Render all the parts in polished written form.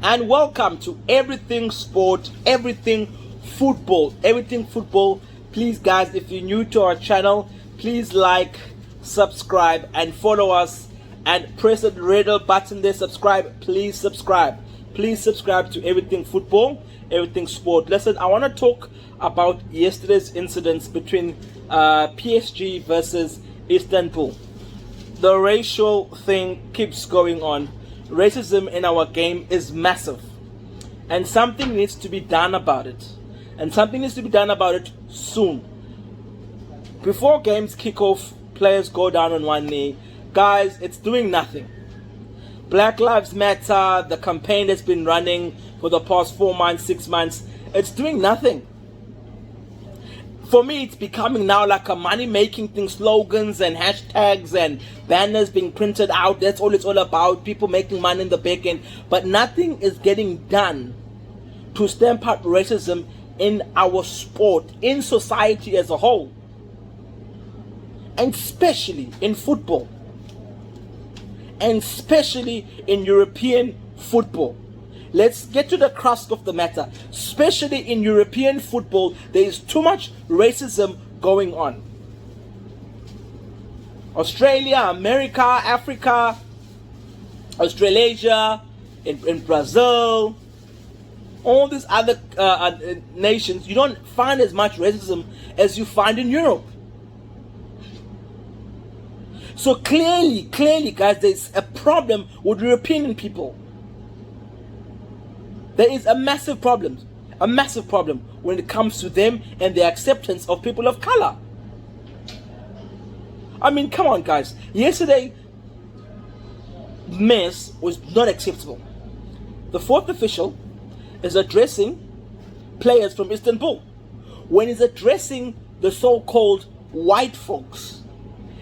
and welcome to Everything Sport, Everything Football, Everything Football. Please guys, if you're new to our channel, please like, subscribe and follow us and press the red button there. Please subscribe to Everything Football, Everything Sport. Listen, I want to talk about yesterday's incidents between PSG versus Istanbul. The racial thing keeps going on. Racism in our game is massive, and something needs to be done about it, soon. Before games kick off, players go down on one knee. Guys, it's doing nothing. Black Lives Matter, the campaign that's been running for the past 4 months, 6 months, it's doing nothing. For me, it's becoming now like a money-making thing, slogans and hashtags and banners being printed out. That's all it's all about, people making money in the back end. But nothing is getting done to stamp out racism in our sport, in society as a whole, and especially in football, and especially in European football. Let's get to the crux of the matter. Especially in European football, there is too much racism going on. Australia, America, Africa, Australasia, in Brazil, all these other nations, you don't find as much racism as you find in Europe. So clearly, guys, there's a problem with European people. There is a massive problem when it comes to them and the acceptance of people of color. I mean, come on, guys. Yesterday, mess was not acceptable. The fourth official is addressing players from Istanbul. When he's addressing the so-called white folks,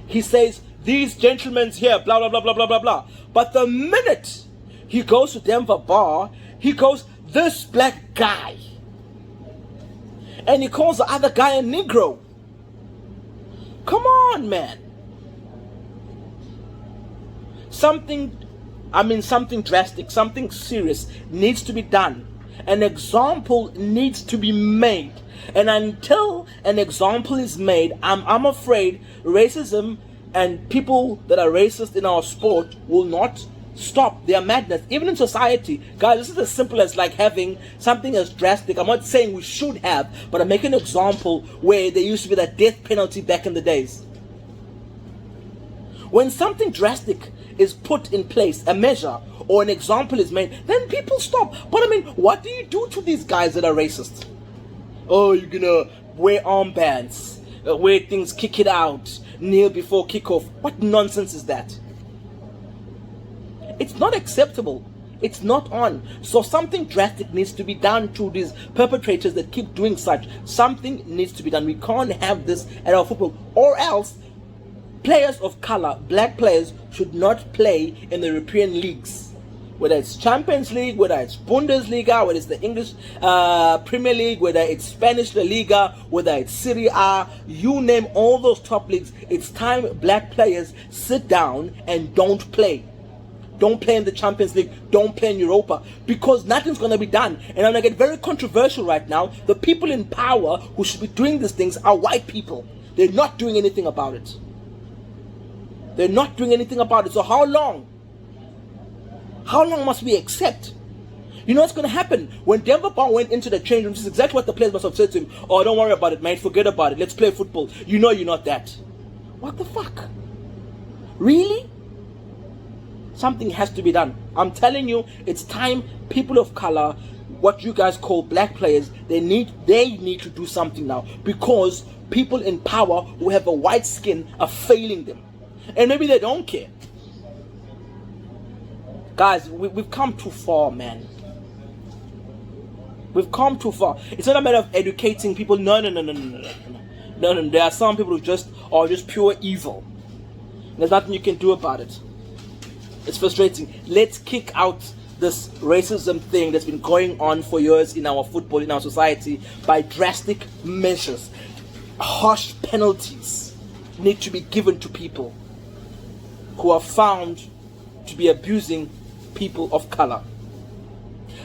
he says, "These gentlemen here, blah, blah, blah, blah, blah, blah, blah." But the minute he goes to Denver Bar, he goes, "This black guy." And he calls the other guy a Negro. Come on, man. Something drastic, something serious needs to be done. An example needs to be made. And until an example is made, I'm afraid racism and people that are racist in our sport will not stop their madness. Even in society, guys, this is as simple as like having something as drastic. I'm not saying we should have, but I'm making an example where there used to be that death penalty back in the days. When something drastic is put in place, a measure or an example is made, then people stop. But I mean, what do you do to these guys that are racist? Oh, you're gonna wear armbands, wear things, kick it out, kneel before kickoff. What nonsense is that? It's not acceptable. It's not on. So something drastic needs to be done to these perpetrators that keep doing such. Something needs to be done. We can't have this at our football, or else players of color, black players, should not play in the European leagues. Whether it's Champions League, whether it's Bundesliga, whether it's the English Premier League, whether it's Spanish La Liga, whether it's Serie A, you name all those top leagues, it's time black players sit down and don't play. Don't play in the Champions League. Don't play in Europa, because nothing's going to be done. And I'm going to get very controversial right now. The people in power who should be doing these things are white people. They're not doing anything about it. So how long? How long must we accept? You know what's going to happen? When Denver Bar went into the change room, this is exactly what the players must have said to him. "Oh, don't worry about it, mate. Forget about it. Let's play football. You know you're not that." What the fuck? Really? Something has to be done. I'm telling you, it's time. People of color, what you guys call black players, they need to do something now, because people in power who have a white skin are failing them. And maybe they don't care. Guys, we've come too far, man. We've come too far. It's not a matter of educating people. No. There are some people who are just pure evil. There's nothing you can do about it. It's frustrating. Let's kick out this racism thing that's been going on for years in our football, in our society, by drastic measures. Harsh penalties need to be given to people who are found to be abusing people of color.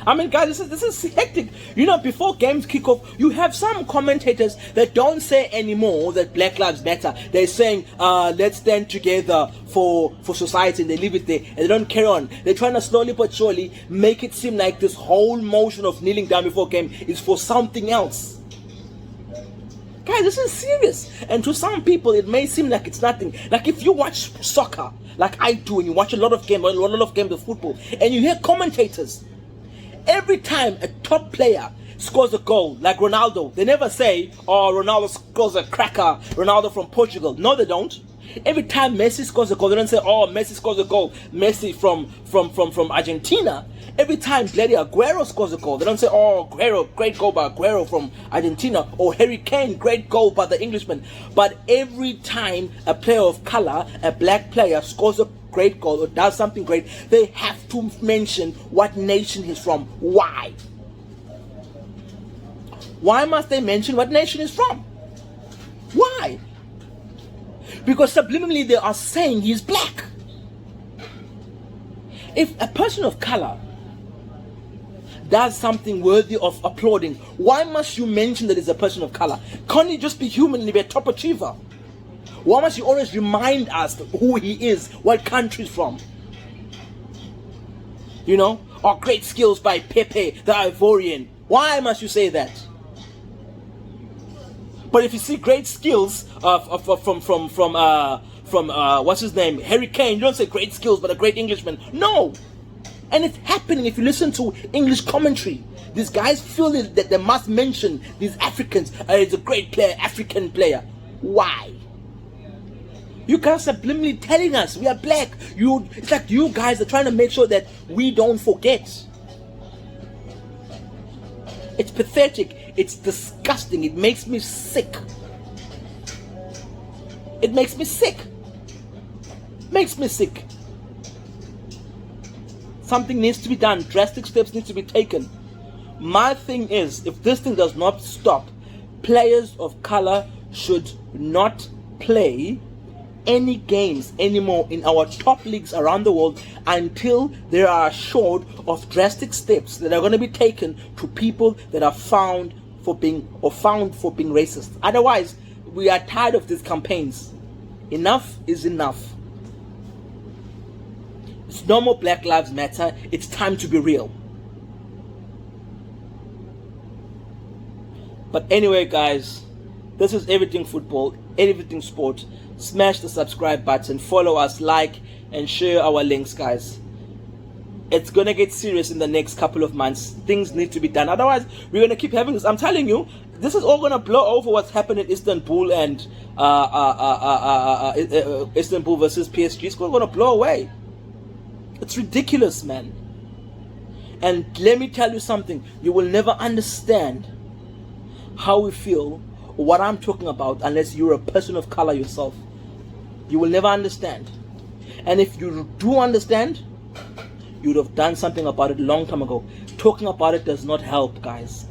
I mean, guys, this is hectic. You know, before games kick off, you have some commentators that don't say anymore that Black Lives Matter. They're saying, let's stand together for society, and they leave it there, and they don't carry on. They're trying to slowly but surely make it seem like this whole motion of kneeling down before game is for something else. Guys, this is serious. And to some people, it may seem like it's nothing. Like if you watch soccer, like I do, and you watch a lot of games of football, and you hear commentators, every time a top player scores a goal, like Ronaldo, they never say, oh, Ronaldo scores a cracker, Ronaldo from Portugal. No, they don't. Every time Messi scores a goal, they don't say, oh, Messi scores a goal, Messi from Argentina. Every time Bloody Aguero scores a goal, they don't say, oh, Aguero, great goal by Aguero from Argentina, or Harry Kane, great goal by the Englishman. But every time a player of color, a black player, scores a great goal or does something great, they have to mention what nation he's from. Why? Why must they mention what nation he's from? Why? Because subliminally they are saying he's black. If a person of color does something worthy of applauding, why must you mention that he's a person of color? Can't he just be human and be a top achiever? Why must you always remind us who he is, what country he's from? You know, or great skills by Pepe, the Ivorian. Why must you say that? But if you see great skills from what's his name, Harry Kane, you don't say great skills but a great Englishman. No. And it's happening if you listen to English commentary. These guys feel that they must mention these Africans. He's a great player, African player. Why? You guys are subliminally telling us we are black. It's like you guys are trying to make sure that we don't forget. It's pathetic. It's disgusting. It makes me sick. It makes me sick. Makes me sick. Something needs to be done. Drastic steps need to be taken. My thing is, if this thing does not stop, players of color should not play any games anymore in our top leagues around the world until they are assured of drastic steps that are going to be taken to people that are found for being racist. Otherwise, we are tired of these campaigns. Enough is enough. It's no more Black Lives Matter. It's time to be real. But anyway, guys, this is everything football, everything sport. Smash the subscribe button, follow us, like, and share our links, guys. It's gonna get serious in the next couple of months. Things need to be done. Otherwise, we're gonna keep having this. I'm telling you, this is all gonna blow over what's happened in Istanbul and Istanbul versus PSG. It's gonna blow away. It's ridiculous, man. And let me tell you something. You will never understand how we feel, what I'm talking about, unless you're a person of color yourself. You will never understand. And if you do understand, you would have done something about it a long time ago. Talking about it does not help, guys.